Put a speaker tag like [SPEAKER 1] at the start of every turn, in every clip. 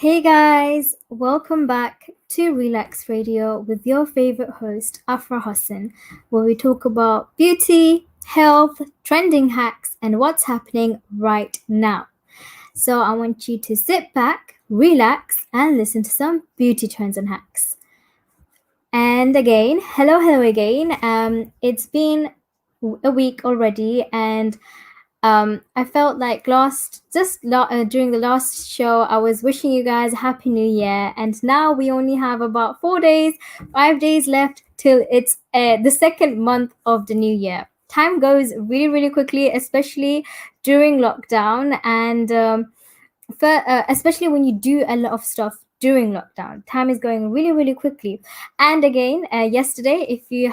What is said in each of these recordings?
[SPEAKER 1] Hey guys, welcome back to Relax Radio with your favorite host, Afra Hussain, where we talk about beauty, health, trending hacks, and what's happening right now. So I want you to sit back, relax, and listen to some beauty trends and hacks. And again, hello again. It's been a week already, and I felt like during the last show, I was wishing you guys a happy new year, and now we only have about 4 days, 5 days left till it's the second month of the new year. Time goes really, really quickly, especially during lockdown, and especially when you do a lot of stuff during lockdown. Time is going really, really quickly. And again, yesterday, if you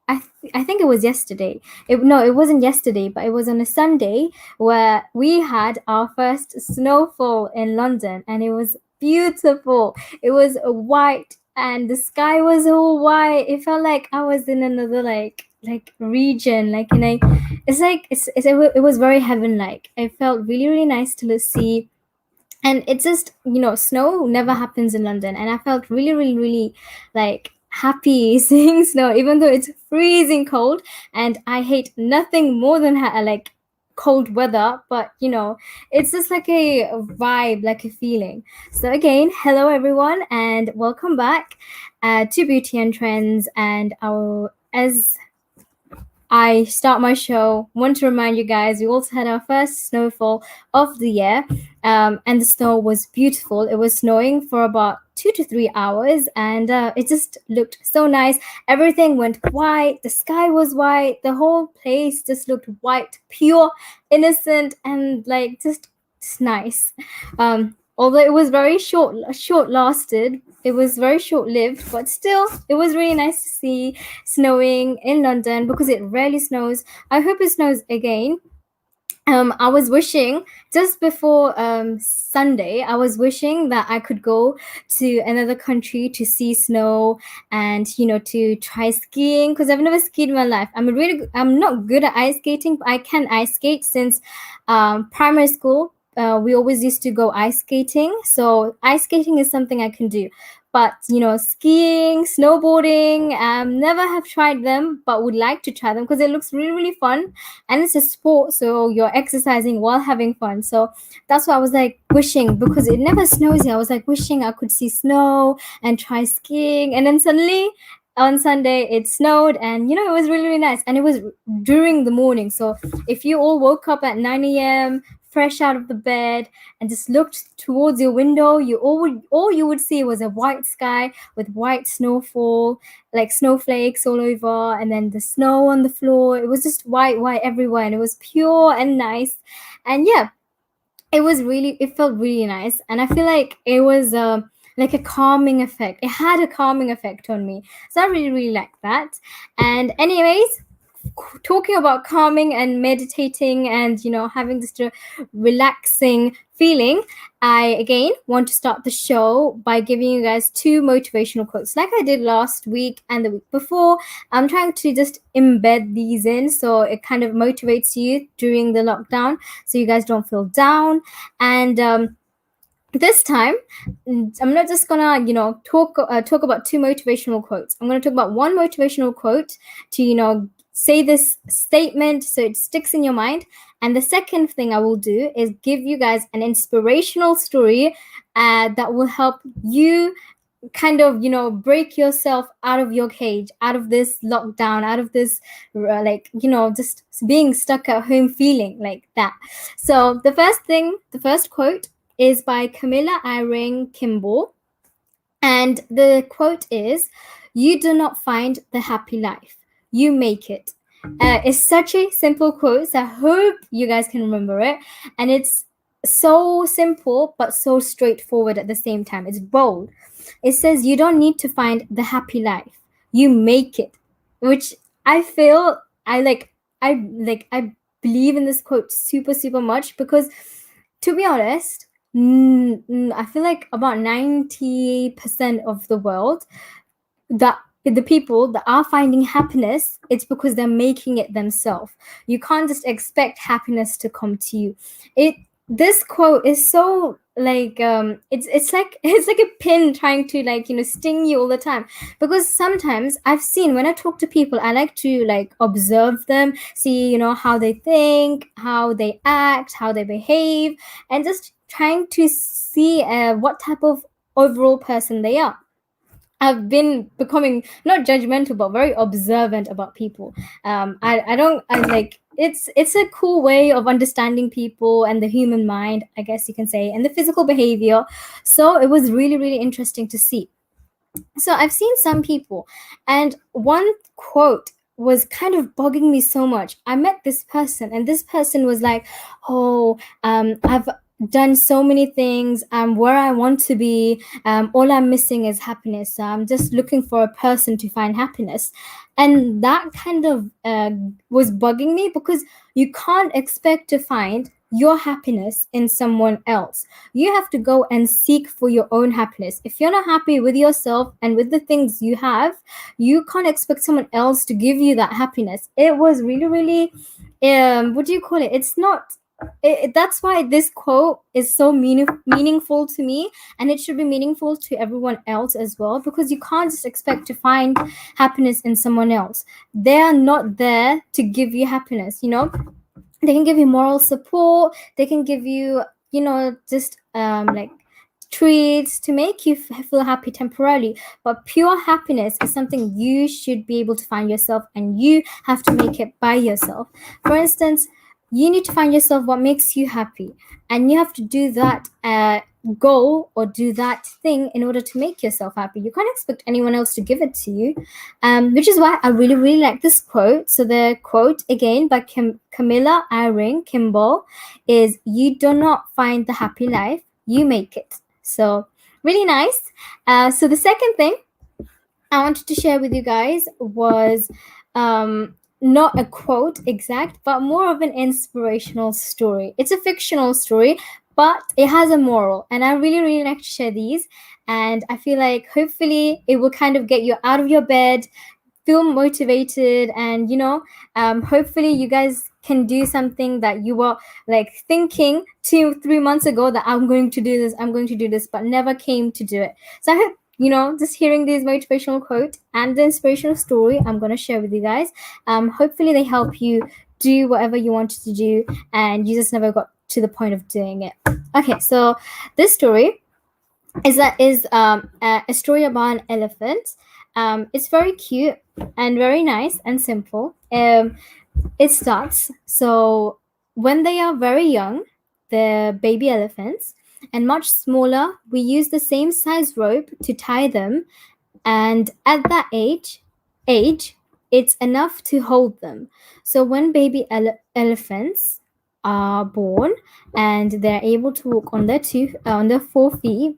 [SPEAKER 1] I think it was yesterday. No, it wasn't yesterday, but it was on a Sunday where we had our first snowfall in London, and it was beautiful. It was white, and the sky was all white. It felt like I was in another region, like in a. It was very heaven like. It felt really really nice to see. And it's just, snow never happens in London, and I felt really really really like happy seeing snow, even though it's freezing cold, and I hate nothing more than like cold weather. But it's just like a vibe, like a feeling. So again, hello everyone, and welcome back to Beauty and Trends. And as I start my show, want to remind you guys, we also had our first snowfall of the year, and the snow was beautiful. It was snowing for about 2 to 3 hours, and it just looked so nice. Everything went white, the sky was white, the whole place just looked white, pure, innocent, and like just nice. Although it was very short lasted, it was very short lived, but still, it was really nice to see snowing in London because it rarely snows. I hope it snows again. I was wishing just before Sunday, I was wishing that I could go to another country to see snow and to try skiing, because I've never skied in my life. I'm not good at ice skating, but I can ice skate since primary school. We always used to go ice skating, so ice skating is something I can do. But skiing, snowboarding, never have tried them, but would like to try them because it looks really really fun, and it's a sport, so you're exercising while having fun. So that's what I was like wishing, because it never snows here. I was like wishing I could see snow and try skiing, and then suddenly on Sunday it snowed, and it was really really nice, and it was during the morning. So if you all woke up at 9 a.m. fresh out of the bed and just looked towards your window, all you would see was a white sky with white snowfall, like snowflakes all over, and then the snow on the floor. It was just white everywhere, and it was pure and nice. And yeah, it felt really nice, and I feel like it was like a calming effect. It had a calming effect on me, so I really really like that. And anyways, talking about calming and meditating and having this relaxing feeling, I again want to start the show by giving you guys two motivational quotes, like I did last week and the week before. I'm trying to just embed these in, so it kind of motivates you during the lockdown, so you guys don't feel down. And this time, I'm not just gonna talk about two motivational quotes. I'm gonna talk about one motivational quote to say this statement so it sticks in your mind. And the second thing I will do is give you guys an inspirational story that will help you kind of break yourself out of your cage, out of this lockdown, out of this just being stuck at home feeling like that. So the first quote is by Camilla Eyring Kimball, and the quote is, "You do not find the happy life, you make it." It's such a simple quote, so I hope you guys can remember it. And it's so simple but so straightforward at the same time. It's bold. It says you don't need to find the happy life, you make it. Which I feel I believe in this quote super super much, because to be honest, I feel like about 90% of the world, that the people that are finding happiness, it's because they're making it themselves. You can't just expect happiness to come to you. this quote is so like it's like it's like a pin trying to like sting you all the time, because sometimes I've seen when I talk to people, I like to like observe them, see how they think, how they act, how they behave, and just trying to see what type of overall person they are. I've been becoming not judgmental but very observant about people. I don't I like it's a cool way of understanding people and the human mind, I guess you can say, and the physical behavior. So it was really really interesting to see. So I've seen some people, and one quote was kind of bugging me so much. I met this person, and this person was like, "Oh, I've done so many things. I'm where I want to be. All I'm missing is happiness. So I'm just looking for a person to find happiness." And that kind of was bugging me, because you can't expect to find your happiness in someone else. You have to go and seek for your own happiness. If you're not happy with yourself and with the things you have, you can't expect someone else to give you that happiness. It was really really what do you call it, it's not that's why this quote is so meaningful to me, and it should be meaningful to everyone else as well, because you can't just expect to find happiness in someone else. They are not there to give you happiness. They can give you moral support, they can give you just like treats to make you feel happy temporarily, but pure happiness is something you should be able to find yourself, and you have to make it by yourself. For instance, you need to find yourself what makes you happy, and you have to do that goal or do that thing in order to make yourself happy. You can't expect anyone else to give it to you, which is why I really really like this quote. So the quote again by Camilla Eyring Kimball is, "You do not find the happy life, you make it." So really nice. So the second thing I wanted to share with you guys was not a quote exact, but more of an inspirational story. It's a fictional story, but it has a moral, and I really, really like to share these. And I feel like hopefully it will kind of get you out of your bed, feel motivated, and hopefully you guys can do something that you were like thinking 2 3 months ago, that I'm going to do this, I'm going to do this, but never came to do it. So I hope just hearing these motivational quote and the inspirational story I'm going to share with you guys, hopefully they help you do whatever you wanted to do, and you just never got to the point of doing it. Okay, so this story is a story about an elephant. It's very cute and very nice and simple. It starts so when they are very young, the baby elephants, and much smaller, we use the same size rope to tie them, and at that age it's enough to hold them. So when baby elephants are born and they're able to walk on on their 4 feet,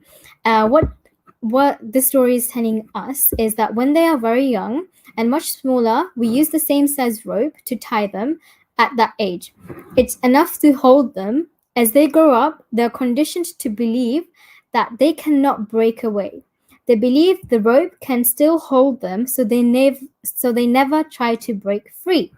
[SPEAKER 1] what the story is telling us is that when they are very young and much smaller, we use the same size rope to tie them at that age. It's enough to hold them. As they grow up, they're conditioned to believe that they cannot break away. They believe the rope can still hold them, so they never try to break free.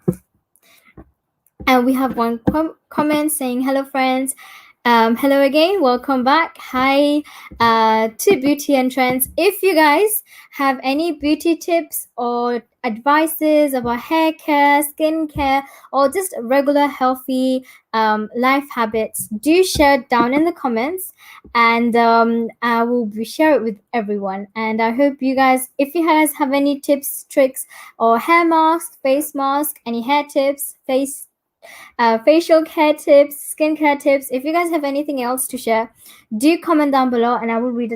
[SPEAKER 1] And we have one comment saying, "Hello, friends. Hello again. Welcome back. Hi to Beauty and Trends. If you guys have any beauty tips or advices about hair care, skin care, or just regular healthy life habits, do share it down in the comments, and I will share it with everyone. And I hope you guys, if you guys have any tips, tricks, or hair mask, face mask, any hair tips, facial care tips, skincare tips. If you guys have anything else to share, do comment down below, and I will read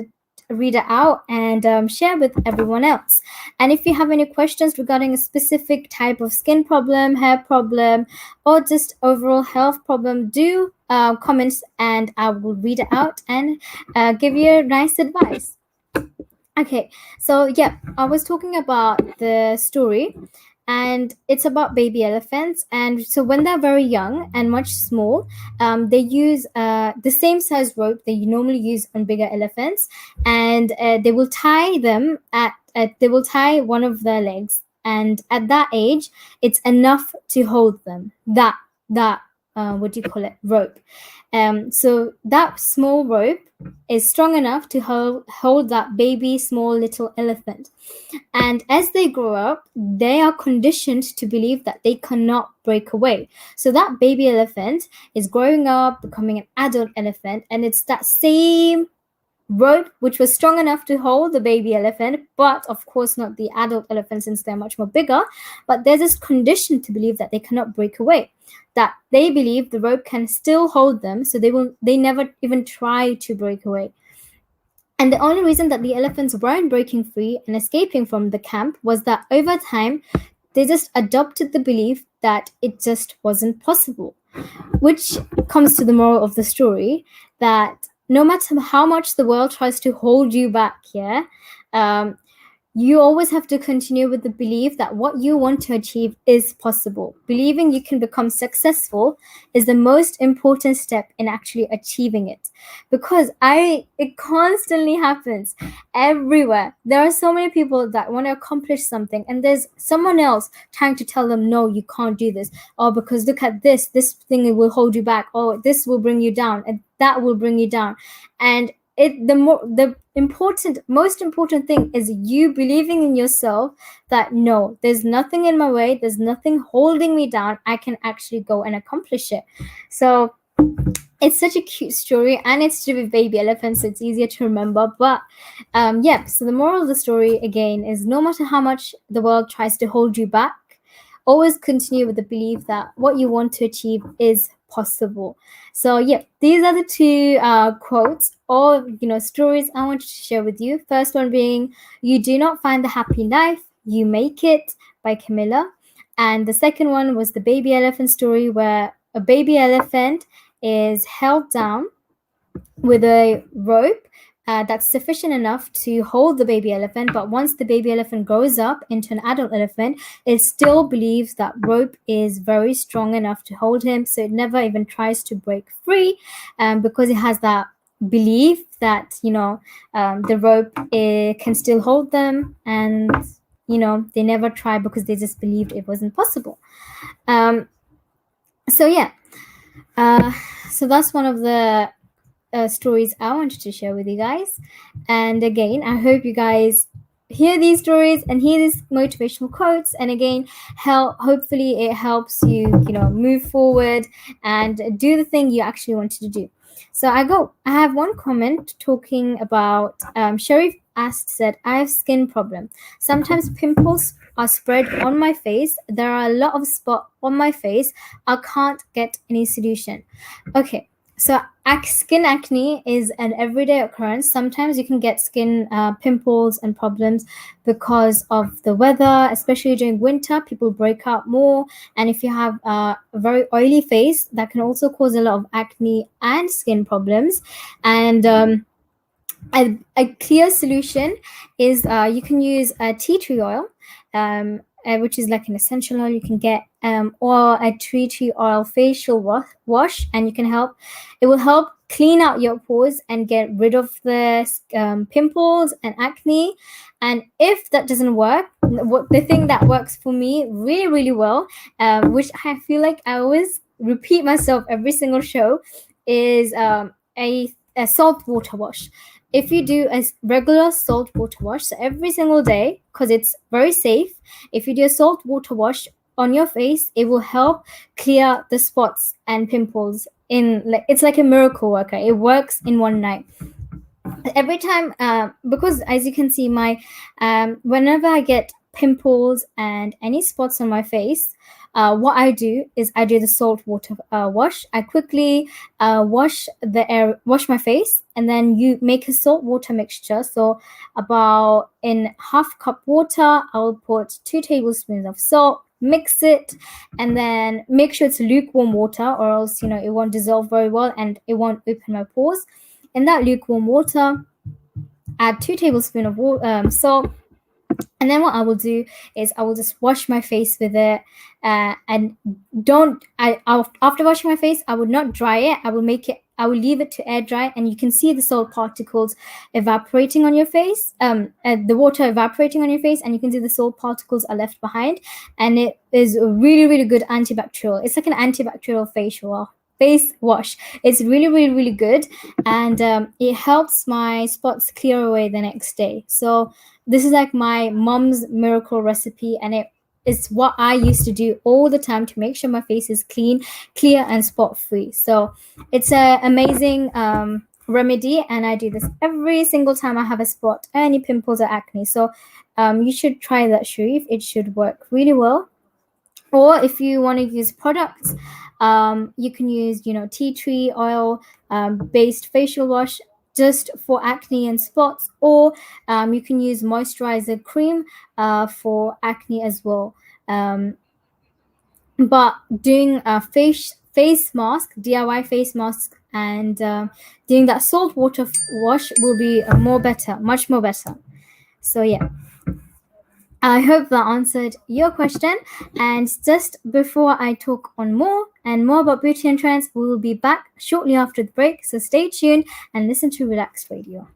[SPEAKER 1] it out and share with everyone else. And if you have any questions regarding a specific type of skin problem, hair problem, or just overall health problem, do comments, and I will read it out and give you nice advice. Okay, so yeah, I was talking about the story, and it's about baby elephants. And so when they're very young and much small, they use the same size rope that you normally use on bigger elephants, and they will tie them they will tie one of their legs, and at that age, it's enough to hold them. That rope. So that small rope is strong enough to hold that baby small little elephant. And as they grow up, they are conditioned to believe that they cannot break away. So that baby elephant is growing up, becoming an adult elephant, and it's that same rope which was strong enough to hold the baby elephant, but of course not the adult elephant since they're much more bigger. But they're just conditioned to believe that they cannot break away, that they believe the rope can still hold them, so they never even try to break away. And the only reason that the elephants weren't breaking free and escaping from the camp was that over time they just adopted the belief that it just wasn't possible. Which comes to the moral of the story, that no matter how much the world tries to hold you back, you always have to continue with the belief that what you want to achieve is possible. Believing you can become successful is the most important step in actually achieving it. Because it constantly happens everywhere. There are so many people that want to accomplish something, and there's someone else trying to tell them, no, you can't do this. Or because look at this thing will hold you back. Or this will bring you down, and that will bring you down. And the most important thing is you believing in yourself that no, there's nothing in my way, there's nothing holding me down, I can actually go and accomplish it. So it's such a cute story, and it's to do with baby elephants, so it's easier to remember. But so the moral of the story again is, no matter how much the world tries to hold you back, always continue with the belief that what you want to achieve is possible. So these are the two quotes or stories I wanted to share with you. First one being, you do not find the happy life, you make it, by Camilla. And the second one was the baby elephant story, where a baby elephant is held down with a rope that's sufficient enough to hold the baby elephant. But once the baby elephant grows up into an adult elephant, it still believes that rope is very strong enough to hold him, so it never even tries to break free, because it has that belief that the rope can still hold them, and they never try because they just believed it wasn't possible. So that's one of the stories I wanted to share with you guys. And again, I hope you guys hear these stories and hear these motivational quotes, and again, hopefully it helps you move forward and do the thing you actually wanted to do. So I have one comment talking about Sharif said, I have skin problem. Sometimes pimples are spread on my face. There are a lot of spots on my face. I can't get any solution. Okay. So skin acne is an everyday occurrence. Sometimes you can get skin pimples and problems because of the weather, especially during winter. People break out more. And if you have a very oily face, that can also cause a lot of acne and skin problems. And a clear solution is you can use tea tree oil, which is like an essential oil you can get, or a tea tree oil facial wash, and it will help clean out your pores and get rid of the pimples and acne. And if that doesn't work, the thing that works for me really, really well, which I feel like I always repeat myself every single show, is a salt water wash. If you do a regular salt water wash, so every single day, because it's very safe, if you do a salt water wash on your face, it will help clear the spots and pimples. It's like a miracle worker. It works in one night. Every time, because as you can see, whenever I get pimples and any spots on my face, what I do is I do the salt water wash. I quickly wash my face, and then you make a salt water mixture. So about in half cup water, I'll put 2 tablespoons of salt, mix it, and then make sure it's lukewarm water, or else it won't dissolve very well and it won't open my pores. In that lukewarm water, add 2 tablespoons of salt, And then what I will do is I will just wash my face with it, and don't after washing my face, I would not dry it. I will leave it to air dry, and you can see the salt particles evaporating on your face, the water evaporating on your face, and you can see the salt particles are left behind. And it is a really, really good antibacterial. It's like an antibacterial face wash. It's really, really, really good, and it helps my spots clear away the next day. So this is like my mom's miracle recipe, and it's what I used to do all the time to make sure my face is clean, clear, and spot free. So it's an amazing remedy, and I do this every single time I have a spot, any pimples or acne. So you should try that, Sharif. It should work really well. Or if you want to use products, you can use tea tree oil based facial wash just for acne and spots, or you can use moisturizer cream for acne as well. But doing a face mask, DIY face mask, and doing that salt water wash will be much more better. So yeah, I hope that answered your question. And just before I talk on more about beauty and trends, we will be back shortly after the break. So stay tuned and listen to Relax Radio.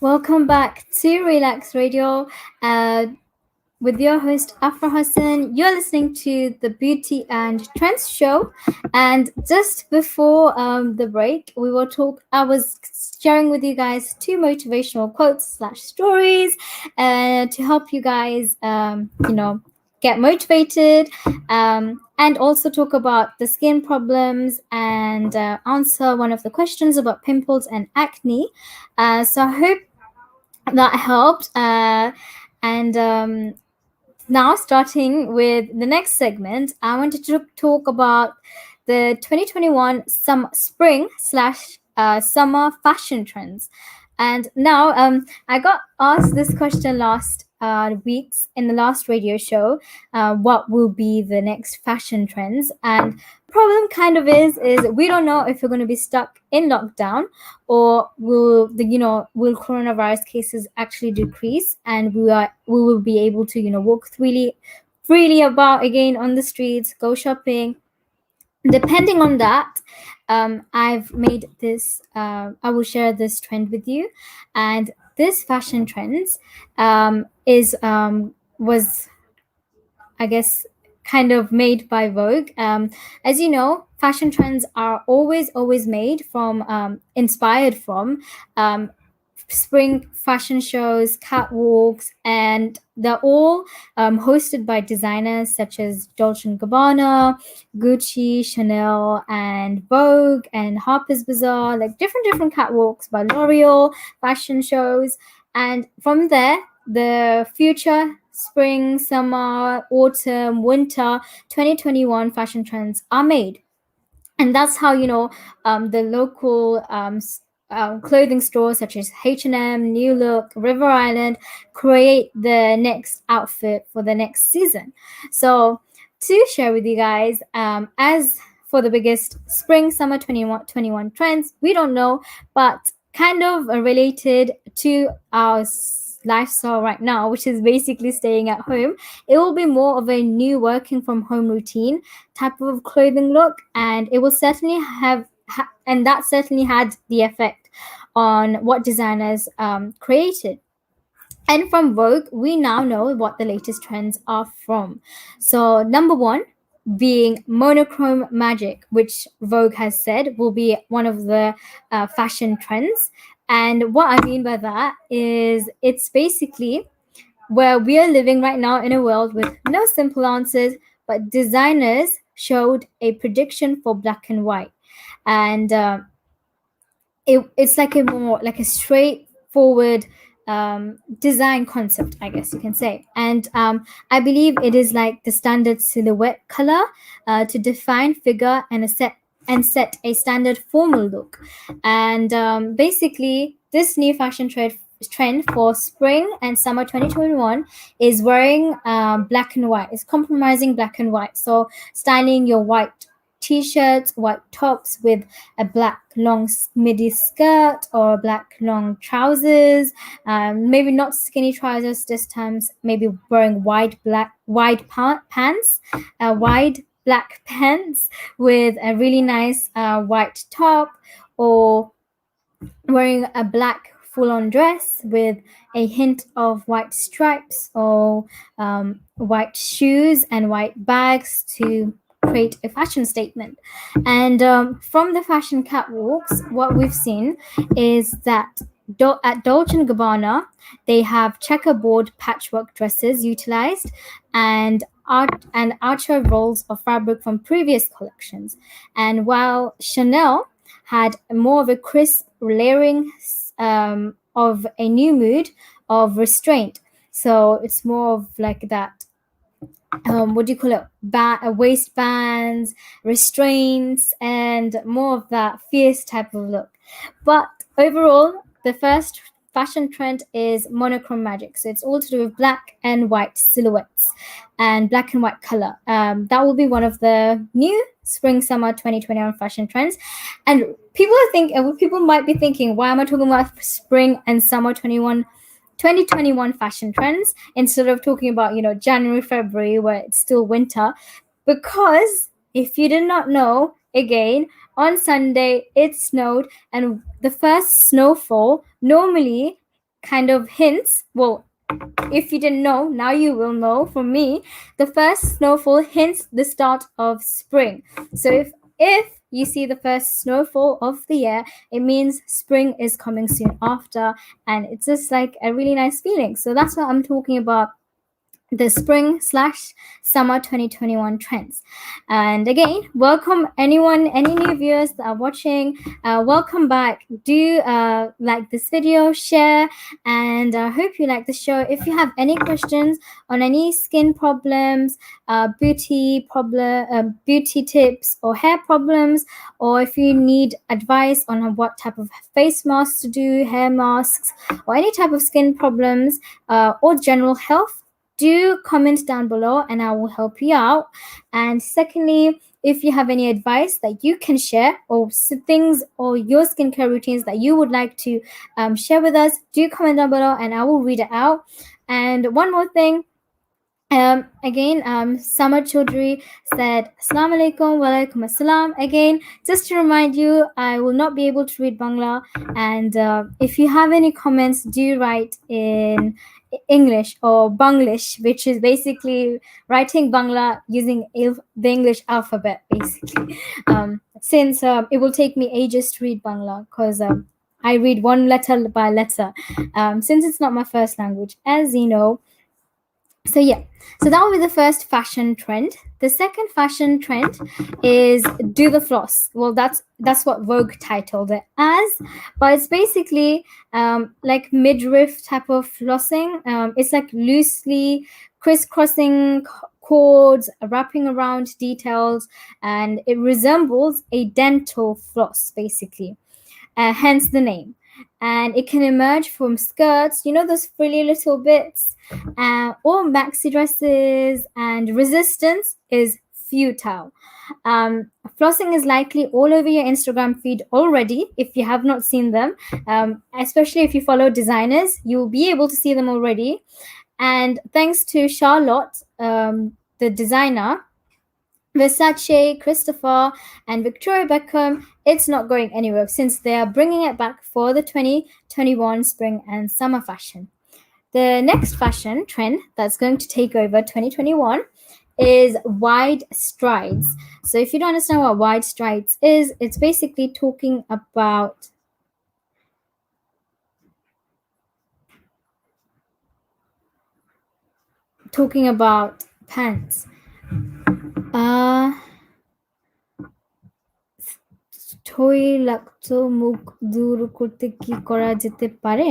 [SPEAKER 1] Welcome back to Relax Radio with your host Afra Hussain. You're listening to the Beauty and Trends Show, and just before the break, I was sharing with you guys 2 motivational quotes / stories to help you guys, get motivated, and also talk about the skin problems and answer one of the questions about pimples and acne. So I hope that helped. And now, starting with the next segment, I wanted to talk about the 2021 spring / summer fashion trends. And now, I got asked this question last weeks in the last radio show. What will be the next fashion trends? And problem kind of is we don't know if we're going to be stuck in lockdown, or will coronavirus cases actually decrease, and we will be able to walk freely about again on the streets, go shopping, Depending on that, I've made this. I will share this trend with you, and this fashion trends is was, I guess, kind of made by Vogue. As you know, fashion trends are always made from, inspired from, um, spring fashion shows, catwalks, and they're all hosted by designers such as Dolce& and Gabbana, Gucci, Chanel, and Vogue, and Harper's Bazaar, like different catwalks by L'Oreal, fashion shows. And from there, the future spring, summer, autumn, winter 2021 fashion trends are made. And that's how, the local clothing stores such as H&M, New Look, River Island create the next outfit for the next season. So to share with you guys, as for the biggest spring summer 2021 trends, we don't know, but kind of related to our lifestyle right now, which is basically staying at home, it will be more of a new working from home routine type of clothing look, and it will certainly and that certainly had the effect on what designers created. And from Vogue, we now know what the latest trends are from. So number one being Monochrome Magic, which Vogue has said will be one of the fashion trends. And what I mean by that is it's basically where we are living right now in a world with no simple answers, but designers showed a prediction for black and white. And it's like a more like a straightforward design concept, I guess you can say. And I believe it is like the standard silhouette color to define figure and set a standard formal look. And basically, this new fashion trend for spring and summer 2021 is wearing black and white. It's compromising black and white. So styling your white t-shirts, white tops with a black long midi skirt or black long trousers. Maybe not skinny trousers this time. Maybe wearing wide pants, wide black pants with a really nice white top, or wearing a black full-on dress with a hint of white stripes, or white shoes and white bags to create a fashion statement. And from the fashion catwalks, what we've seen is that at Dolce& and Gabbana, they have checkerboard patchwork dresses utilized, and archer rolls of fabric from previous collections. And while Chanel had more of a crisp layering of a new mood of restraint. So it's more of like that, what do you call it, waistbands, restraints, and more of that fierce type of look. But overall, the first fashion trend is monochrome magic. So it's all to do with black and white silhouettes and black and white color. That will be one of the new spring summer 2021 fashion trends. And people might be thinking, why am I talking about spring and summer 2021 fashion trends instead of talking about, January, February, where it's still winter? Because if you did not know, again, on Sunday it snowed, and the first snowfall normally kind of hints, well, if you didn't know, now you will know. For me, the first snowfall hints the start of spring. So if you see the first snowfall of the year, it means spring is coming soon after, and it's just like a really nice feeling. So that's what I'm talking about, the spring/summer 2021 trends. And again, welcome any new viewers that are watching. Welcome back. Do like this video, share, and I hope you like the show. If you have any questions on any skin problems, beauty tips, or hair problems, or if you need advice on what type of face masks to do, hair masks, or any type of skin problems, or general health, do comment down below and I will help you out. And secondly, if you have any advice that you can share, or things or your skincare routines that you would like to share with us, do comment down below and I will read it out. And one more thing, Again, Samar Chaudhry said, Assalamu alaikum, wa alaikum assalam. Again, just to remind you, I will not be able to read Bangla. And if you have any comments, do write in English or Banglish, which is basically writing Bangla using the English alphabet, basically. Since it will take me ages to read Bangla, because I read one letter by letter, since it's not my first language, as you know. So yeah, so that will be the first fashion trend. The second fashion trend is do the floss. Well, that's what Vogue titled it as, but it's basically like midriff type of flossing. It's like loosely crisscrossing cords, wrapping around details, and it resembles a dental floss basically. Hence the name. And it can emerge from skirts, those frilly little bits, or maxi dresses, and resistance is futile. Flossing is likely all over your Instagram feed already if you have not seen them. Especially if you follow designers, you'll be able to see them already. And thanks to Charlotte, the designer, Versace, Christopher, and Victoria Beckham, it's not going anywhere since they are bringing it back for the 2021 spring and summer fashion. The next fashion trend that's going to take over 2021 is wide strides. So if you don't understand what wide strides is, it's basically talking about pants. তৈলাক্ত মুখ দূর করতে কি করা যেতে পারে?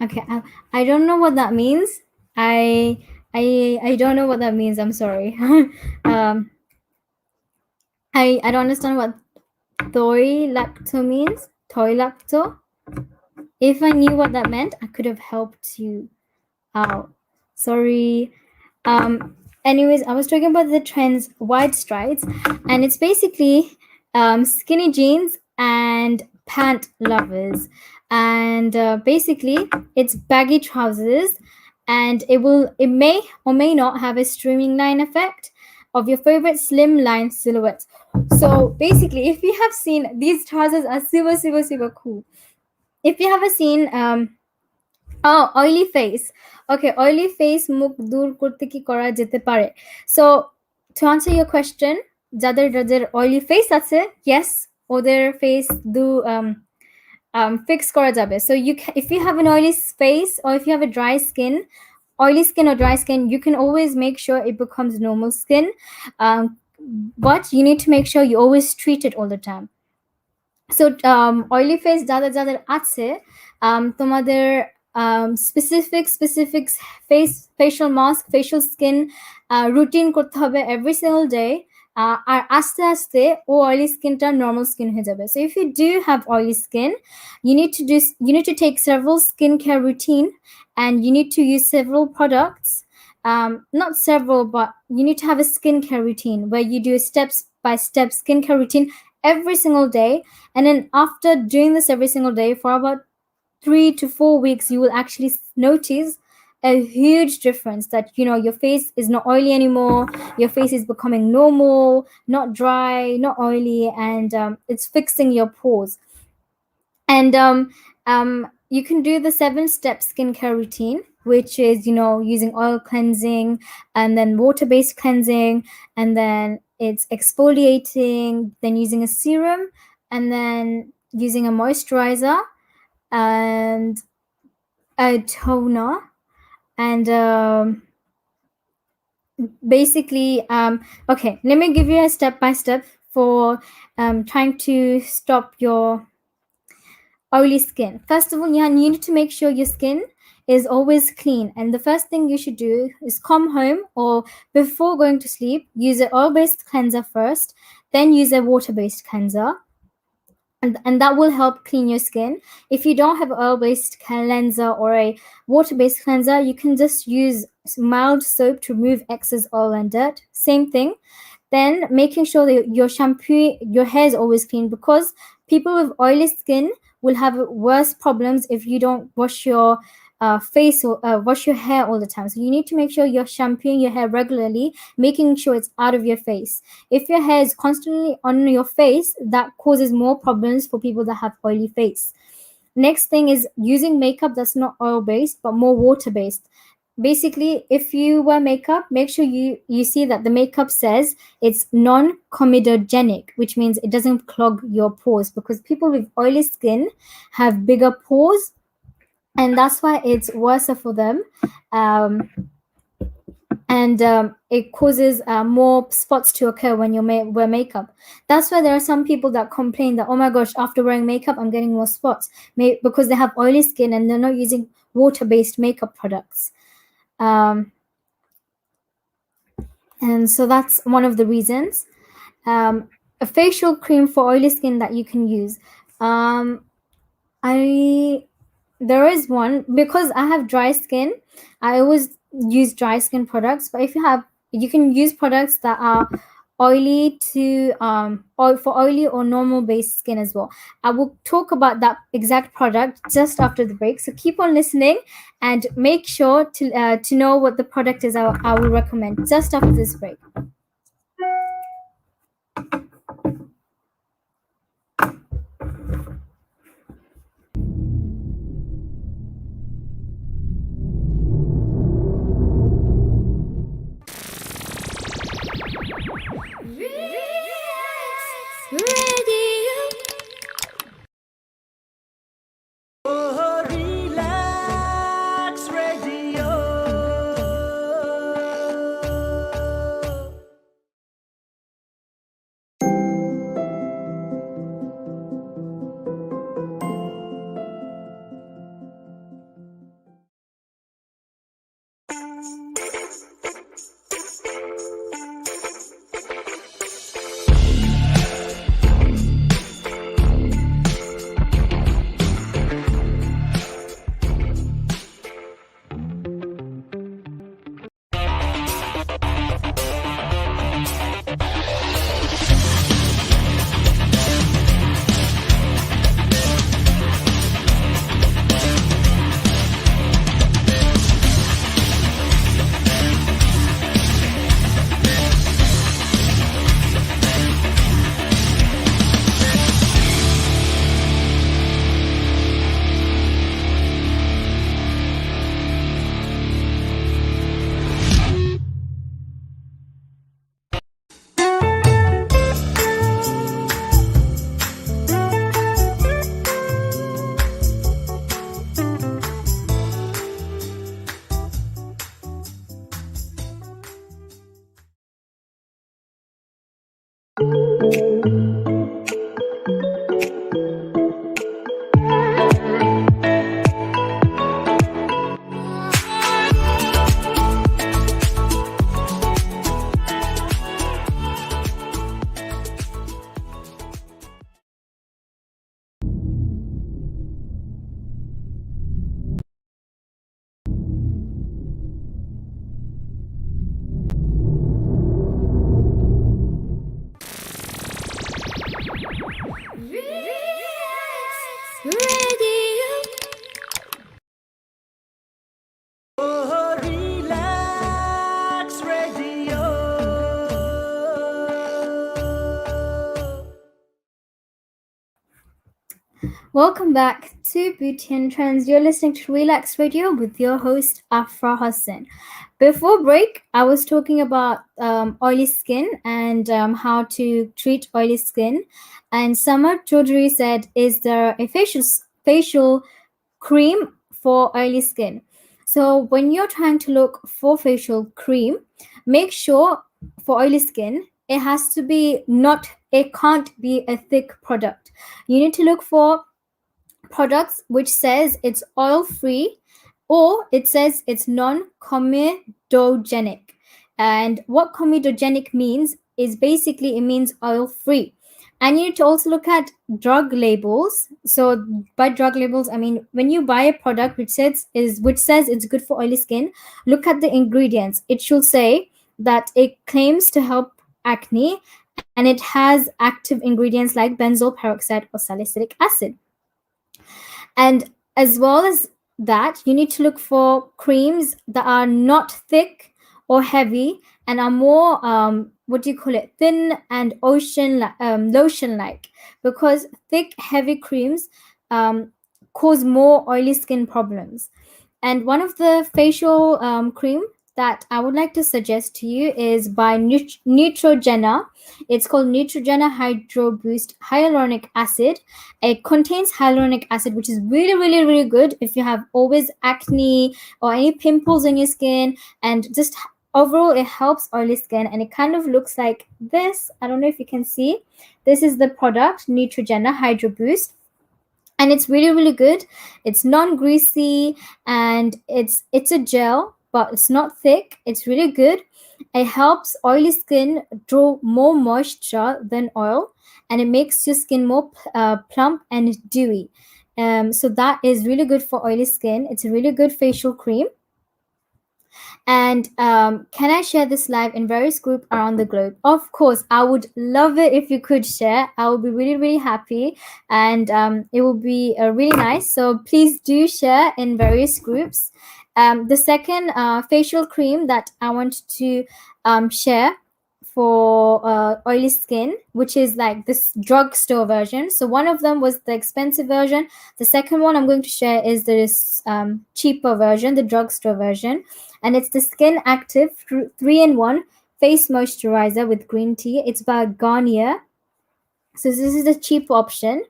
[SPEAKER 1] Okay, I don't know what that means. I don't know what that means. I'm sorry. I don't understand what toilacto means. Toilacto. If I knew what that meant, I could have helped you out. Sorry. Anyways, I was talking about the trends wide strides, and it's basically skinny jeans and pant lovers. And basically it's baggy trousers, and it may or may not have a streamline effect of your favorite slim line silhouettes. So basically, if you have seen, these trousers are super cool. If you haven't seen oily face. Okay, oily face মুখ দূর করতে কি করা যেতে পারে? So to answer your question, যাদের oily face আছে, yes, ওদের face do fix করা যাবে. So if you have an oily face, or if you have a oily skin or dry skin, you can always make sure it becomes normal skin. But you need to make sure you always treat it all the time. So oily face যাদের আছে, তোমাদের specific facial mask, facial skin routine করতে হবে every single day. আর আস্তে আস্তে oily skinটা normal skin হয়ে যাবে. So if you do have oily skin, you need to take several skincare routine, and you need to use several products. Not several, but you need to have a skincare routine where you do a step-by-step skincare routine every single day. And then after doing this every single day for about 3 to 4 weeks, you will actually notice a huge difference that your face is not oily anymore, your face is becoming normal, not dry, not oily, and it's fixing your pores. And you can do the 7-step skincare routine, which is using oil cleansing, and then water-based cleansing, and then it's exfoliating, then using a serum, and then using a moisturizer and a toner, and basically okay, let me give you a step-by-step for trying to stop your oily skin. First of all, you need to make sure your skin is always clean, and the first thing you should do is come home or before going to sleep, use an oil-based cleanser first, then use a water-based cleanser, and that will help clean your skin. If you don't have an oil-based cleanser or a water-based cleanser, you can just use mild soap to remove excess oil and dirt. Same thing. Then making sure that your hair is always clean, because people with oily skin will have worse problems if you don't wash your face or wash your hair all the time. So you need to make sure you're shampooing your hair regularly, making sure it's out of your face. If your hair is constantly on your face, that causes more problems for people that have oily face. Next thing is using makeup that's not oil based but more water based. Basically, if you wear makeup, make sure you see that the makeup says it's non-comedogenic, which means it doesn't clog your pores, because people with oily skin have bigger pores, and that's why it's worse for them. um, and it causes more spots to occur when you wear makeup. That's why there are some people that complain that, oh my gosh, after wearing makeup I'm getting more spots, because they have oily skin and they're not using water-based makeup products. um, and so that's one of the reasons. A facial cream for oily skin that you can use. I There is one, because I have dry skin. I always use dry skin products, but if you can use products that are oily to or for oily or normal based skin as well. I will talk about that exact product just after the break, so keep on listening and make sure to know what the product is I will recommend just after this break. Welcome back to Beauty and Trends. You're listening to Relax Radio with your host Afra Hussain. Before break, I was talking about oily skin and how to treat oily skin. And Summer Chaudhary said, "Is there a facial cream for oily skin?" So when you're trying to look for facial cream, make sure for oily skin it has to be not. It can't be a thick product. You need to look for products which says it's oil free, or it says it's non-comedogenic. And what comedogenic means is basically it means oil free. And you need to also look at drug labels. So by drug labels I mean when you buy a product which says it's good for oily skin, look at the ingredients. It should say that it claims to help acne, and it has active ingredients like benzoyl peroxide or salicylic acid. And as well as that, you need to look for creams that are not thick or heavy and are more what do you call it, thin and lotion like, because thick heavy creams cause more oily skin problems. And one of the facial cream that I would like to suggest to you is by Neutrogena. It's called Neutrogena Hydro Boost Hyaluronic Acid. It contains hyaluronic acid, which is really, really, really good if you have always acne or any pimples on your skin, and just overall it helps oily skin. And it kind of looks like this. I don't know if you can see. This is the product, Neutrogena Hydro Boost, and it's really, really good. It's non-greasy, and it's a gel, but it's not thick. It's really good. It helps oily skin draw more moisture than oil, and it makes your skin more plump and dewy. So that is really good for oily skin. It's a really good facial cream. And can I share this live in various groups around the globe? Of course, I would love it if you could share. I would be really, really happy, and it will be really nice. So please do share in various groups. The second facial cream that I want to share for oily skin, which is like this drugstore version. So one of them was the expensive version. The second one I'm going to share is this cheaper version, the drugstore version, and it's the Skin Active 3-in-1 face moisturizer with green tea. It's by Garnier. So this is the cheap option,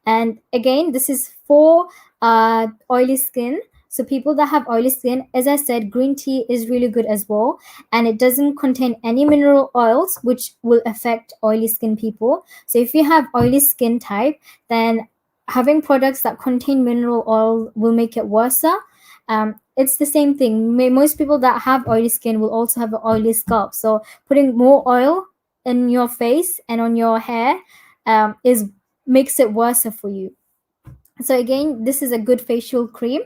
[SPEAKER 1] and again, this is for oily skin. So people that have oily skin, as I said, green tea is really good as well, and it doesn't contain any mineral oils which will affect oily skin people. So if you have oily skin type, then having products that contain mineral oil will make it worse. It's the same thing. Most people that have oily skin will also have an oily scalp. So putting more oil in your face and on your hair is makes it worse for you. So again, this is a good facial cream,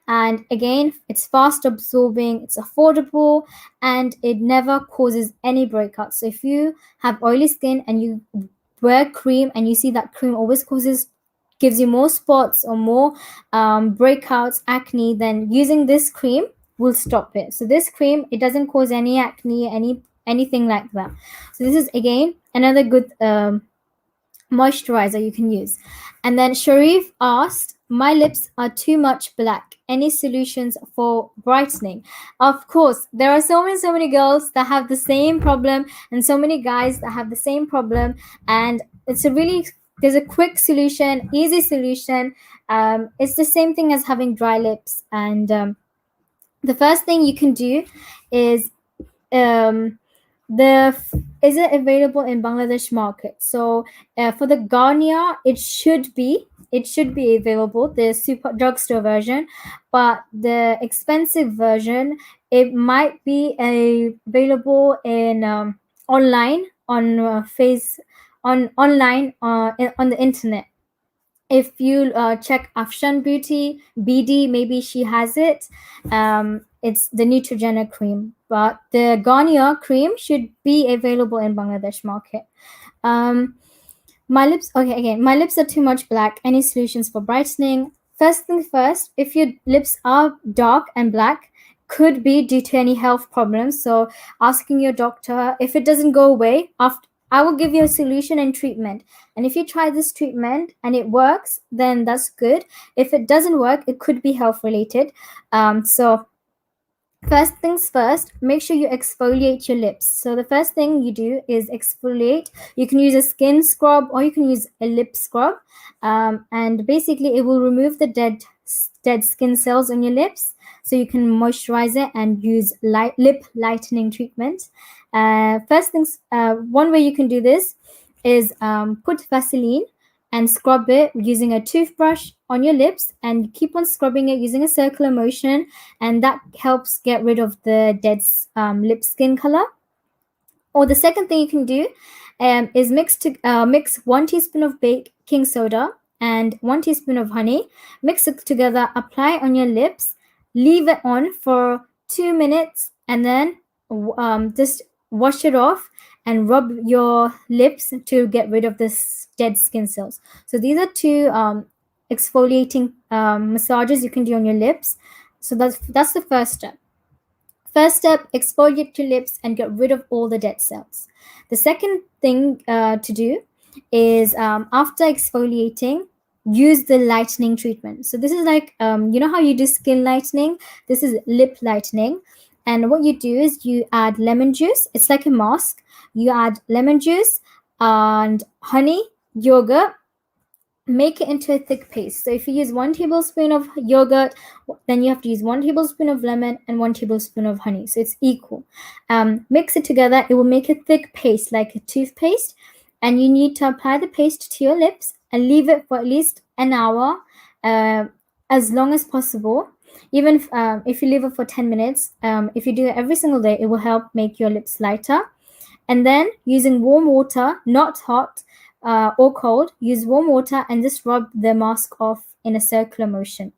[SPEAKER 1] and again, it's fast absorbing, it's affordable, and it never causes any breakouts. So if you have oily skin and you wear cream and you see that cream always gives you more spots or more breakouts, acne, then using this cream will stop it. So this cream, it doesn't cause any acne, anything like that. So this is again another good moisturizer you can use. And then Sharif asked, my lips are too much black. Any solutions for brightening? Of course, there are so many girls that have the same problem, and so many guys that have the same problem. And there's a quick solution, easy solution. It's the same thing as having dry lips. And the first thing you can do is is it available in Bangladesh market? So for the Garnier, it should be available, the super drugstore version, but the expensive version, it might be available in online on online on the internet. If you check Afshan Beauty BD, maybe she has it. It's the Neutrogena cream, but the Garnier cream should be available in Bangladesh market. My lips, okay, again, my lips are too much black. Any solutions for brightening? First thing first, if your lips are dark and black, could be due to any health problems. So asking your doctor. If it doesn't go away, after I will give you a solution and treatment. And if you try this treatment and it works, then that's good. If it doesn't work, it could be health related. So first things first, make sure you exfoliate your lips. So the first thing you do is exfoliate. You can use a skin scrub or you can use a lip scrub. And basically it will remove the dead skin cells on your lips, so you can moisturize it and use lip lightening treatment. First things, one way you can do this is put Vaseline and scrub it using a toothbrush on your lips, and keep on scrubbing it using a circular motion, and that helps get rid of the dead lip skin color. Or the second thing you can do is mix 1 teaspoon of baking soda and 1 teaspoon of honey. Mix it together, apply on your lips, leave it on for 2 minutes, and then just wash it off and rub your lips to get rid of this dead skin cells. So these are two exfoliating massages you can do on your lips. So that's the first step. First step, exfoliate your lips and get rid of all the dead cells. The second thing to do is after exfoliating, use the lightening treatment. So this is like, you know how you do skin lightening? This is lip lightening. And what you do is you add lemon juice. It's like a mask. You add lemon juice and honey, yogurt, make it into a thick paste. So if you use 1 tablespoon of yogurt, then you have to use 1 tablespoon of lemon and 1 tablespoon of honey. So it's equal. Mix it together. It will make a thick paste, like a toothpaste. And you need to apply the paste to your lips and leave it for at least an hour, as long as possible. Even if you leave it for 10 minutes, if you do it every single day, it will help make your lips lighter. And then using warm water, not hot or cold, use warm water and just rub the mask off in a circular motion.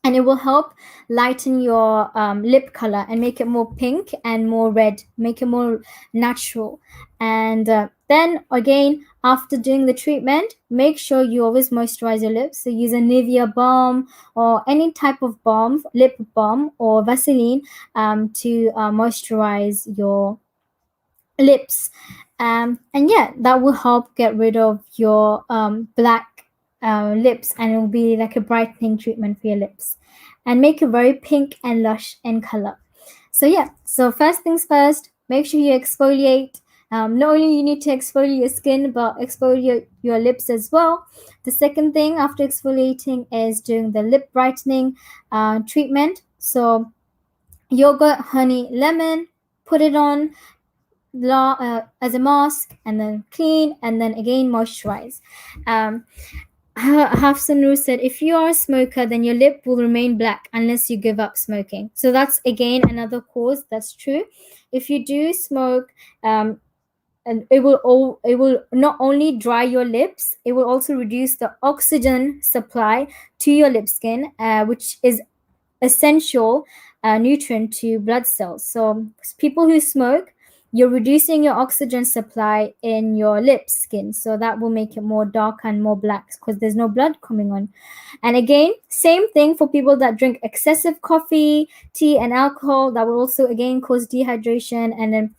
[SPEAKER 1] And it will help lighten your lip color and make it more pink and more red, make it more natural. And then again, after doing the treatment, make sure you always moisturize your lips. So use a Nivea balm or any type of balm, lip balm or Vaseline, to moisturize your lips. And yeah, that will help get rid of your black lips, and it will be like a brightening treatment for your lips and make it very pink and lush in color. So yeah, so first things first, make sure you exfoliate. Not only you need to exfoliate your skin, but exfoliate your lips as well. The second thing after exfoliating is doing the lip brightening treatment. So yogurt, honey, lemon, put it on as a mask, and then clean, and then again moisturize. Hafsanur said, if you are a smoker, then your lip will remain black unless you give up smoking. So that's again another cause. That's true. If you do smoke, and it will not only dry your lips, it will also reduce the oxygen supply to your lip skin, which is essential nutrient to blood cells. So people who smoke, you're reducing your oxygen supply in your lip skin, so that will make it more dark and more black because there's no blood coming on. And again, same thing for people that drink excessive coffee, tea, and alcohol. That will also again cause dehydration. And then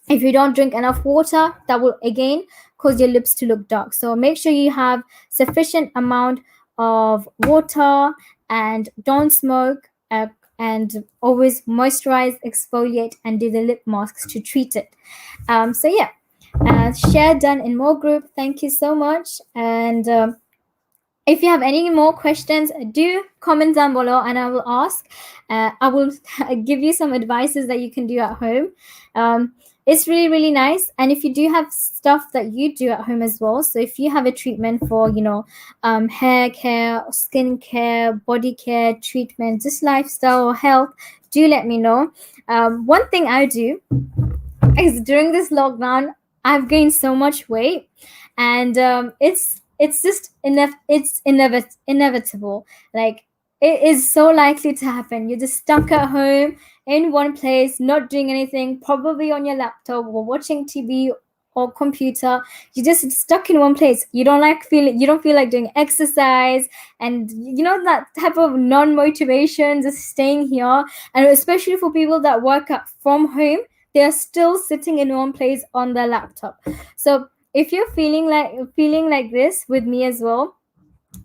[SPEAKER 1] if you don't drink enough water, that will again cause your lips to look dark. So make sure you have sufficient amount of water and don't smoke, and always moisturize, exfoliate, and do the lip masks to treat it. So yeah, share done in more group. Thank you so much. And if you have any more questions, do comment down below and I will ask. I will give you some advices that you can do at home. It's really, really nice. And if you do have stuff that you do at home as well, so if you have a treatment for, hair care, skin care, body care, treatment, just lifestyle or health, do let me know. One thing I do is during this lockdown, I've gained so much weight, and it's just inevitable. Like, it is so likely to happen. You're just stuck at home in one place, not doing anything, probably on your laptop or watching TV or computer. You're just stuck in one place. You don't feel like doing exercise, and that type of non-motivation, just staying here. And especially for people that work from home, they're still sitting in one place on their laptop. So if you're feeling like this with me as well,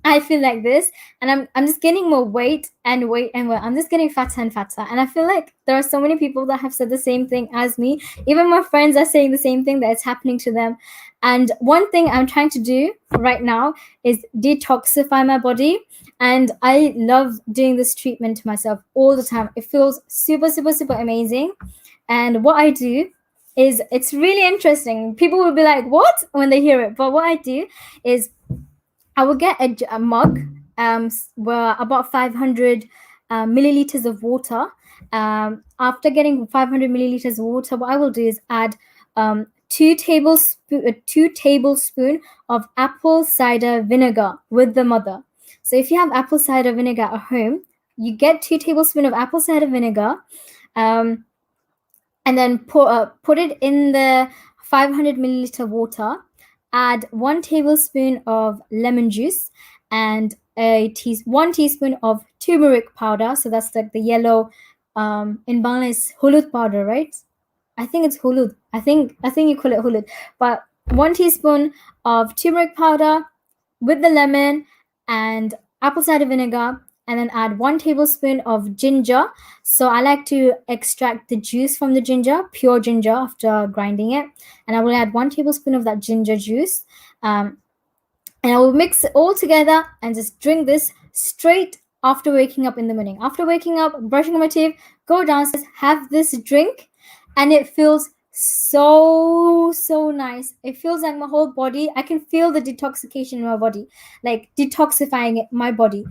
[SPEAKER 1] I feel like this, and I'm just gaining more weight and weight. I'm just getting fatter and fatter, and I feel like there are so many people that have said the same thing as me. Even my friends are saying the same thing, that it's happening to them. And one thing I'm trying to do right now is detoxify my body, and I love doing this treatment to myself all the time. It feels super, super, super amazing. And what I do is, it's really interesting. People will be like, what, when they hear it? But what I do is, I will get a mug, where about 500 milliliters of water. After getting 500 milliliters of water, what I will do is add 2 tablespoon of apple cider vinegar with the mother. So if you have apple cider vinegar at home, you get 2 tablespoons of apple cider vinegar, and then put it in the 500 milliliter water. Add 1 tablespoon of lemon juice, and 1 teaspoon of turmeric powder. So that's like the yellow, in Bangla is hulud powder, right? I think it's hulud. I think you call it hulud. But 1 teaspoon of turmeric powder with the lemon and apple cider vinegar, and then add 1 tablespoon of ginger. So I like to extract the juice from the ginger, pure ginger, after grinding it. And I will add 1 tablespoon of that ginger juice. And I will mix it all together and just drink this straight after waking up in the morning. After waking up, brushing my teeth, go downstairs, have this drink, and it feels so nice. It feels like my whole body, I can feel the detoxification in my body, like detoxifying my body.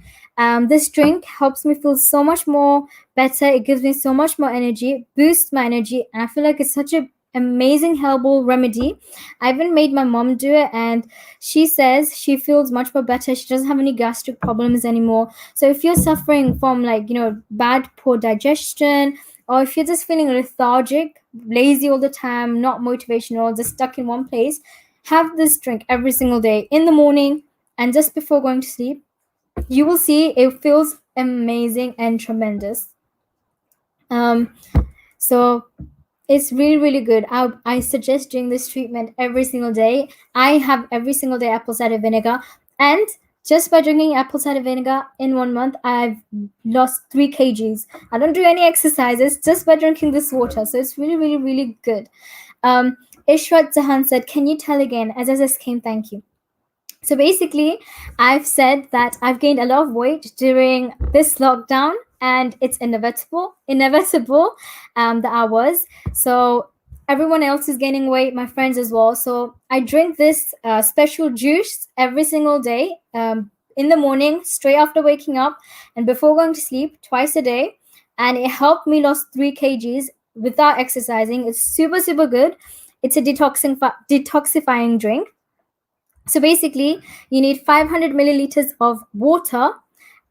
[SPEAKER 1] This drink helps me feel so much more better. It gives me so much more energy, boosts my energy, and I feel like it's such a amazing herbal remedy. I even made my mom do it, and she says she feels much more better. She doesn't have any gastric problems anymore. So if you're suffering from, like, bad poor digestion, or if you're just feeling lethargic, lazy all the time, not motivational, just stuck in one place, have this drink every single day in the morning and just before going to sleep. You will see it feels amazing and tremendous. So it's really good. I suggest doing this treatment every single day. I have every single day apple cider vinegar, and just by drinking apple cider vinegar in 1 month, I've lost 3 kgs. I don't do any exercises, just by drinking this water. So it's really good. Ishrat Zahan said, "Can you tell again?" As I just came, thank you. So basically, I've said that I've gained a lot of weight during this lockdown, and it's inevitable that I was. So everyone else is gaining weight, my friends as well. So I drink this special juice every single day, in the morning, straight after waking up, and before going to sleep, twice a day. And it helped me lose 3 kgs without exercising. It's super good. It's a detoxifying drink. So basically, you need 500 milliliters of water.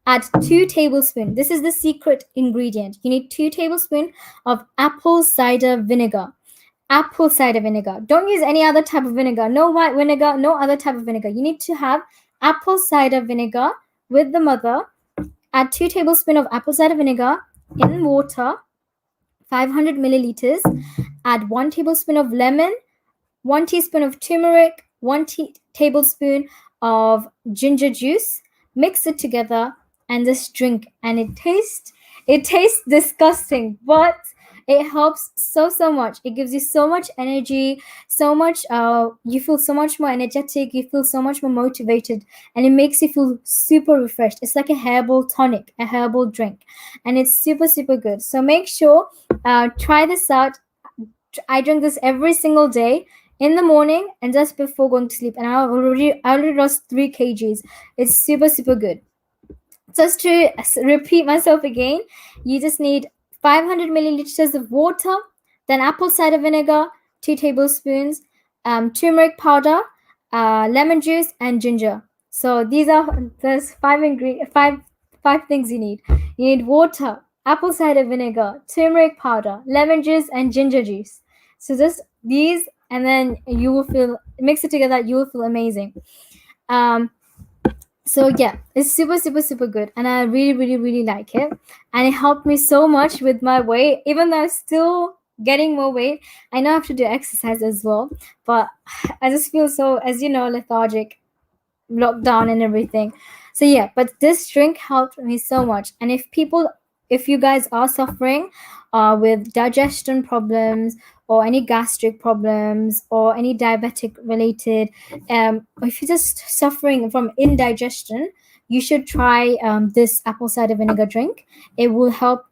[SPEAKER 1] Add 2 tablespoons. This is the secret ingredient. You need 2 tablespoons of apple cider vinegar. Apple cider vinegar. Don't use any other type of vinegar. No white vinegar, no other type of vinegar. You need to have apple cider vinegar with the mother. Add 2 tablespoons of apple cider vinegar in water, 500 milliliters. Add 1 tablespoon of lemon, 1 teaspoon of turmeric, 1 tablespoon of ginger juice. Mix it together and just drink. And it tastes disgusting, but it helps so much. It gives you so much energy, so much. You feel so much more energetic. You feel so much more motivated, and it makes you feel super refreshed. It's like a herbal tonic, a herbal drink, and it's super good. So make sure try this out. I drink this every single day in the morning and just before going to sleep, and I already lost 3 kgs. It's super good. Just to repeat myself again, you just need 500 milliliters of water, then apple cider vinegar, 2 tablespoons, turmeric powder, lemon juice, and ginger. So there's 5 things you need. You need water, apple cider vinegar, turmeric powder, lemon juice, and ginger juice. So just these, and then you will mix it together. You will feel amazing. So yeah, it's super good, and I really like it, and it helped me so much with my weight. Even though I'm still getting more weight, I know I have to do exercise as well, but I just feel so, as you know, lethargic, lockdown and everything. So yeah, but this drink helped me so much. And if you guys are suffering with digestion problems, or any gastric problems, or any diabetic related, or if you're just suffering from indigestion, you should try this apple cider vinegar drink. It will help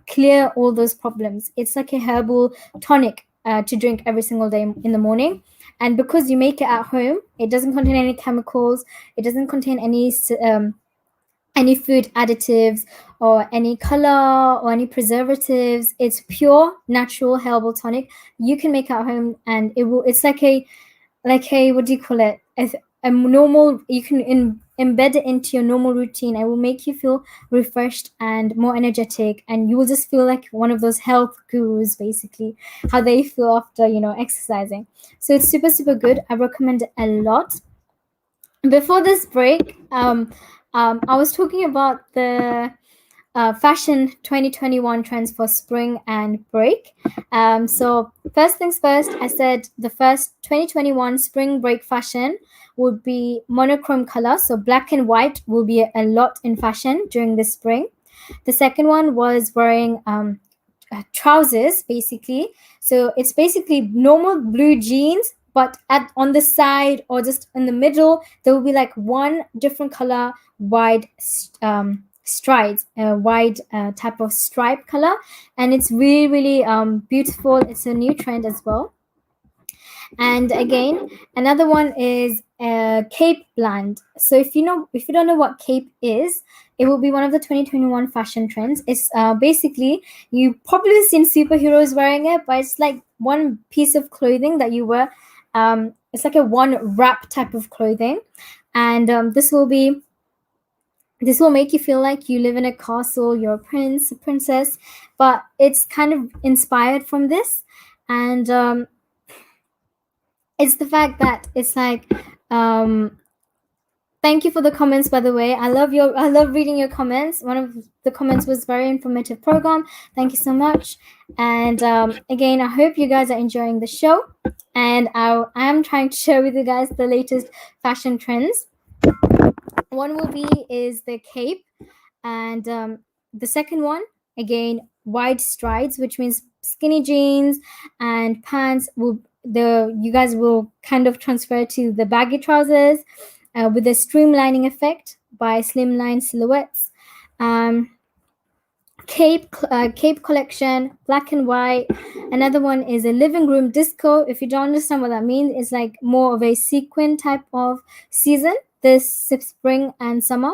[SPEAKER 1] clear all those problems. It's like a herbal tonic to drink every single day in the morning. And because you make it at home, it doesn't contain any chemicals. It doesn't contain any food additives or any color or any preservatives. It's pure natural herbal tonic. You can make it at home, and it's like a what do you call it? A normal. You can embed it into your normal routine. It will make you feel refreshed and more energetic, and you will just feel like one of those health gurus, basically, how they feel after exercising. So it's super good. I recommend it a lot. before this break, I was talking about the fashion 2021 trends for spring and break. So first things first, I said the first 2021 spring break fashion would be monochrome color. So black and white will be a lot in fashion during the spring. The second one was wearing trousers, basically. So it's basically normal blue jeans, but on the side or just in the middle, there will be like one different color wide strides, a wide type of stripe color, and it's really really beautiful. It's a new trend as well. And again, another one is cape blend. So if you don't know what cape is, it will be one of the 2021 fashion trends. It's basically, you probably seen superheroes wearing it, but it's like one piece of clothing that you wear. It's like a one wrap type of clothing, and this will make you feel like you live in a castle, you're a prince, a princess, but it's kind of inspired from this. And it's the fact that it's like, thank you for the comments, by the way. I love reading your comments. One of the comments was very informative program. Thank you so much. And again, I hope you guys are enjoying the show, and I am trying to share with you guys the latest fashion trends. One will be is the cape, and the second one, again, wide strides, which means skinny jeans and pants will, the you guys will kind of transfer to the baggy trousers with a streamlining effect by slimline silhouettes. Cape collection, black and white. Another one is a living room disco. If you don't understand what that means, it's like more of a sequin type of season this spring and summer,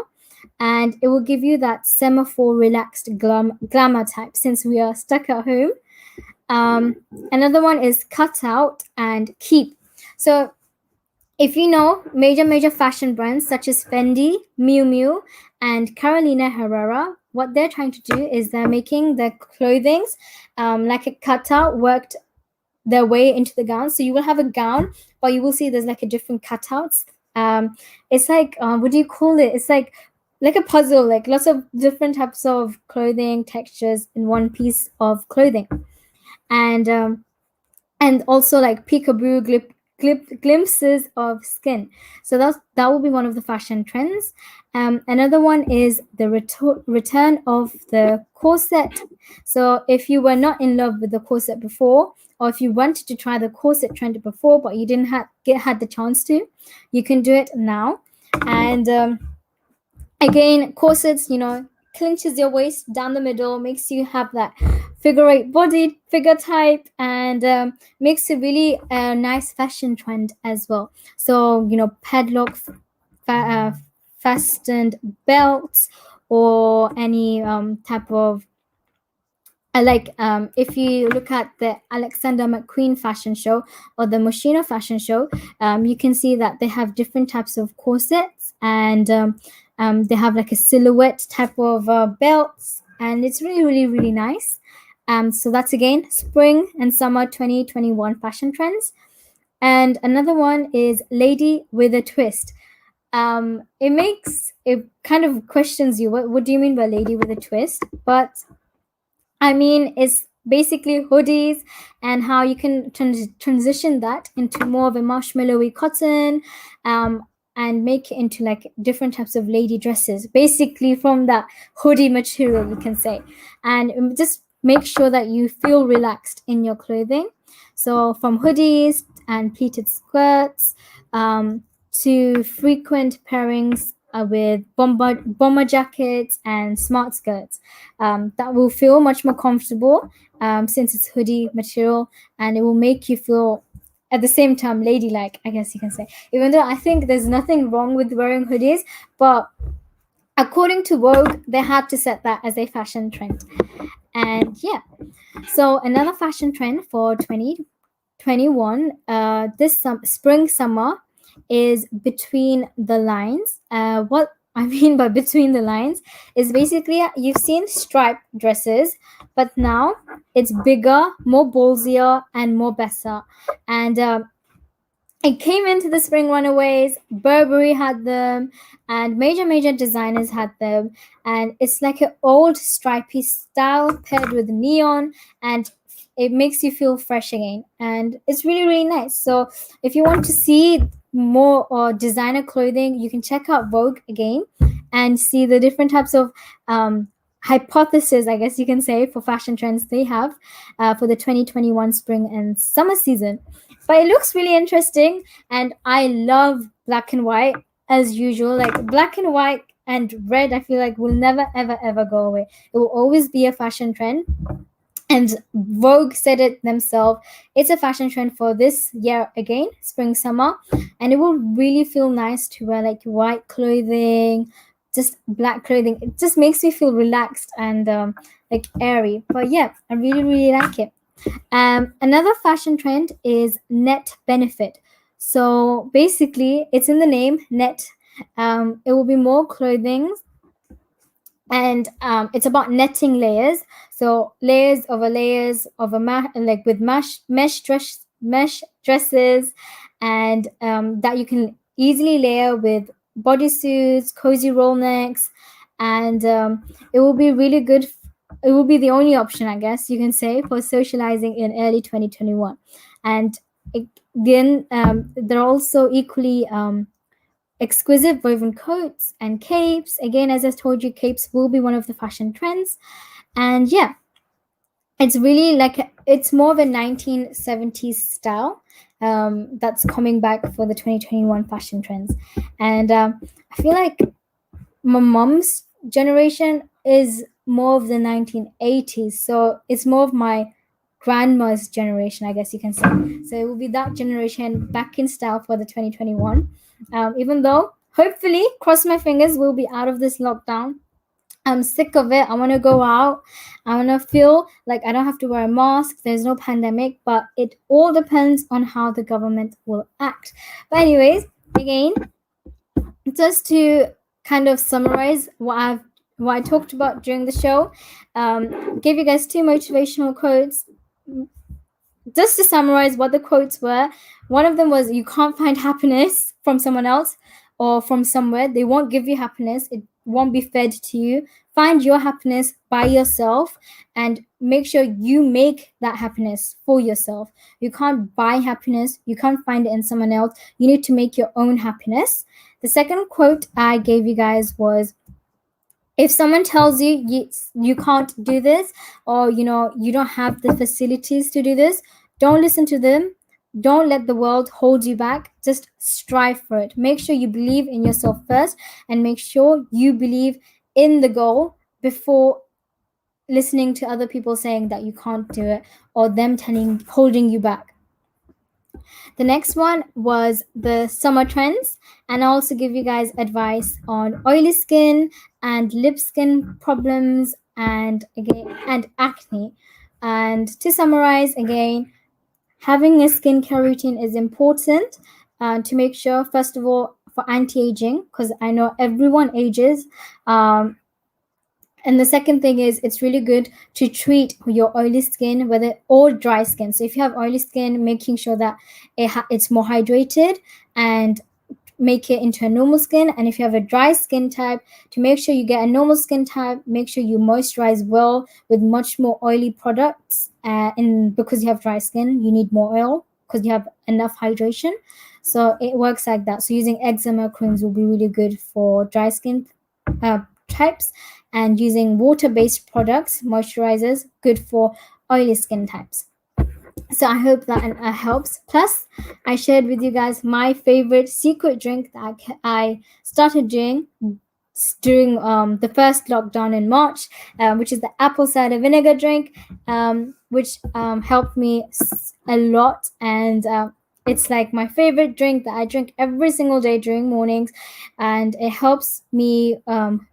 [SPEAKER 1] and it will give you that semaphore relaxed glamour type since we are stuck at home. Another one is cut out and keep. So if you know major fashion brands such as Fendi, Miu Miu, and Carolina Herrera, what they're trying to do is they're making their clothings like a cutout worked their way into the gown. So you will have a gown, but you will see there's like a different cutouts. It's like what do you call it? It's like a puzzle, like lots of different types of clothing textures in one piece of clothing, and also like peekaboo glimpses of skin. So that will be one of the fashion trends. Another one is the return of the corset. So if you were not in love with the corset before, or if you wanted to try the corset trend before but you didn't had the chance to, you can do it now. And again, corsets, clinches your waist down the middle, makes you have that figure eight body figure type, and makes it really a nice fashion trend as well. So padlock, fastened belts, or any type of if you look at the Alexander McQueen fashion show or the Moschino fashion show, you can see that they have different types of corsets, and they have like a silhouette type of belts, and it's really really really nice. So that's again spring and summer 2021 fashion trends. And another one is lady with a twist. It kind of questions you, what do you mean by lady with a twist? But I mean, it's basically hoodies and how you can transition that into more of a marshmallowy cotton, and make it into like different types of lady dresses, basically from that hoodie material, you can say. And just make sure that you feel relaxed in your clothing. So from hoodies and pleated skirts, to frequent pairings with bomber jackets and smart skirts, that will feel much more comfortable, since it's hoodie material, and it will make you feel at the same time ladylike, I guess you can say. Even though I think there's nothing wrong with wearing hoodies, but according to Vogue, they had to set that as a fashion trend. And yeah, so another fashion trend for 2021, this spring summer, is between the lines. What I mean by between the lines is basically, you've seen striped dresses, but now it's bigger, more ballsier, and more better. And it came into the spring runaways. Burberry had them, and major designers had them, and it's like an old stripy style paired with neon, and it makes you feel fresh again, and it's really nice. So if you want to see more designer clothing, you can check out Vogue again and see the different types of hypothesis, I guess you can say, for fashion trends they have for the 2021 spring and summer season. But it looks really interesting, and I love black and white as usual. Like black and white and red, I feel like will never ever go away. It will always be a fashion trend. And Vogue said it themselves. It's a fashion trend for this year again, spring, summer. And it will really feel nice to wear like white clothing, just black clothing. It just makes me feel relaxed and like airy. But yeah, I really like it. Another fashion trend is net benefit. So basically, it's in the name, net. It will be more clothing, and it's about netting layers. So layers of a like with mesh dresses, and that you can easily layer with bodysuits, cozy roll necks, and it will be really good. It will be the only option, I guess you can say, for socializing in early 2021. And again, they're also equally exquisite woven coats and capes. Again, as I told you, capes will be one of the fashion trends. And yeah, it's really like, it's more of a 1970s style that's coming back for the 2021 fashion trends. And I feel like my mom's generation is more of the 1980s. So it's more of my grandma's generation, I guess you can say. So it will be that generation back in style for the 2021. Even though, hopefully, cross my fingers, we'll be out of this lockdown. I'm sick of it. I want to go out. I want to feel like I don't have to wear a mask. There's no pandemic, but it all depends on how the government will act. But anyways, again, just to kind of summarize what I talked about during the show, gave you guys 2 motivational quotes. Just to summarize what the quotes were, one of them was, you can't find happiness from someone else or from somewhere. They won't give you happiness. It won't be fed to you. Find your happiness by yourself and make sure you make that happiness for yourself. You can't buy happiness. You can't find it in someone else. You need to make your own happiness. The second quote I gave you guys was, if someone tells you can't do this, or you don't have the facilities to do this, don't listen to them. Don't let the world hold you back. Just strive for it. Make sure you believe in yourself first, and make sure you believe in the goal before listening to other people saying that you can't do it, or them holding you back. The next one was the summer trends, and I also give you guys advice on oily skin and lip skin problems and acne. And to summarize again, having a skincare routine is important to make sure, first of all, for anti-aging, because I know everyone ages. And the second thing is, it's really good to treat your oily skin, or dry skin. So if you have oily skin, making sure that it's more hydrated and make it into a normal skin. And if you have a dry skin type, to make sure you get a normal skin type, make sure you moisturize well with much more oily products. And because you have dry skin, you need more oil because you have enough hydration. So it works like that. So using eczema creams will be really good for dry skin types, and using water-based products, moisturizers, good for oily skin types. So I hope that helps. Plus, I shared with you guys my favorite secret drink that I started doing during the first lockdown in March, which is the apple cider vinegar drink, which helped me a lot. And it's like my favorite drink that I drink every single day during mornings, and it helps me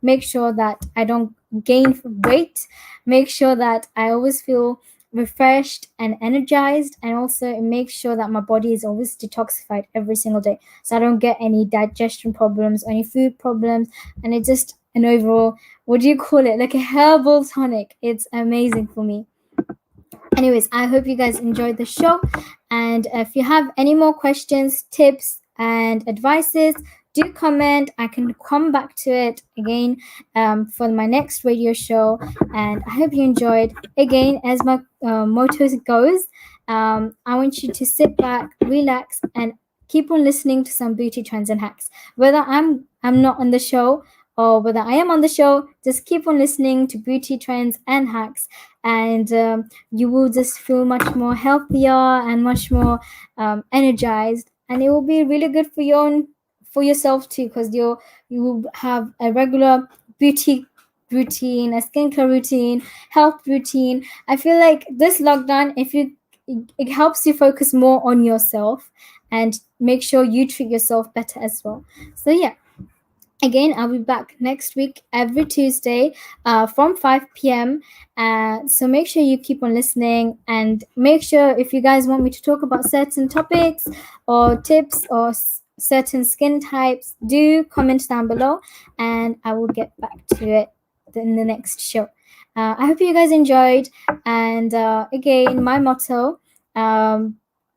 [SPEAKER 1] make sure that I don't gain weight, make sure that I always feel refreshed and energized, and also it makes sure that my body is always detoxified every single day, so I don't get any digestion problems, any food problems. And it's just an overall, what do you call it, like a herbal tonic. It's amazing for me. Anyways, I hope you guys enjoyed the show. And if you have any more questions, tips, and advices, do comment. I can come back to it again for my next radio show. And I hope you enjoyed. Again, as my motto goes, I want you to sit back, relax, and keep on listening to some beauty trends and hacks. Whether I'm not on the show or whether I am on the show, just keep on listening to beauty trends and hacks, and you will just feel much more healthier and much more energized, and it will be really good for for yourself too, because you will have a regular beauty routine, a skincare routine, health routine. I feel like this lockdown, if you it helps you focus more on yourself and make sure you treat yourself better as well. So yeah, again, I'll be back next week every Tuesday from 5 p.m. So make sure you keep on listening, and make sure if you guys want me to talk about certain topics or tips or certain skin types, do comment down below and I will get back to it in the next show. I hope you guys enjoyed. And again, my motto,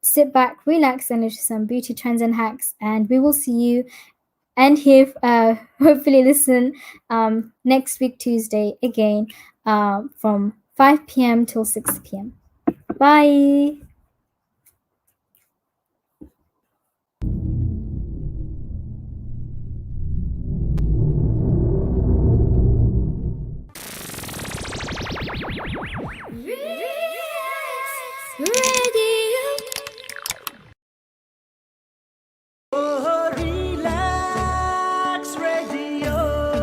[SPEAKER 1] sit back, relax, and listen to some beauty trends and hacks. And we will see you and here hopefully listen next week Tuesday again from 5 p.m. till 6 p.m. Bye. Ready.